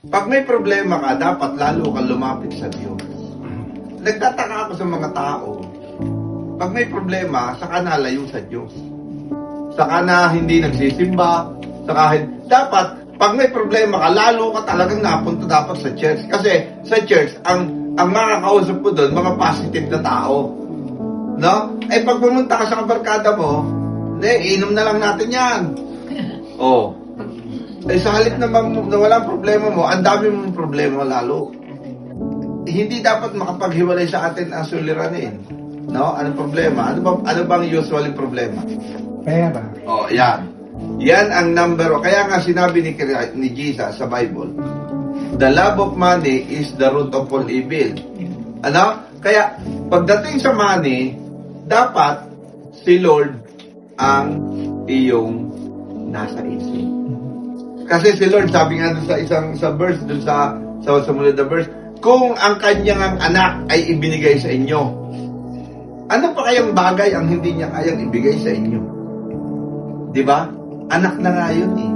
Pag may problema ka, dapat lalo kang lumapit sa Diyos. Nagtataka ako sa mga tao, pag may problema, saka nalayo sa Diyos. Saka na hindi nagsisimba, dapat, pag may problema ka, lalo ka talagang napunta dapat sa church. Kasi sa church, ang makakausap mo doon, mga positive na tao. No? Eh, pag pumunta ka sa kabarkada mo, inom na lang natin yan. Oh. Eh, sa halip na walang problema mo, ang dami mong problema lalo. Hindi dapat makapaghiwalay sa atin ang suliranin. No? Anong problema? Ano bang usually problema? Pera. Oh, yan. Yan ang number one. Kaya nga sinabi ni Jesus sa Bible, the love of money is the root of all evil. Ano? Kaya, pagdating sa money, dapat si Lord ang iyong nasa isip. Kasi si Lord, sabi nga dun sa verse, dun sa sumunod na verse, kung ang kanyang anak ay ibinigay sa inyo, ano pa kayang bagay ang hindi niya kayang ibigay sa inyo? Di ba? Anak na nga yun eh.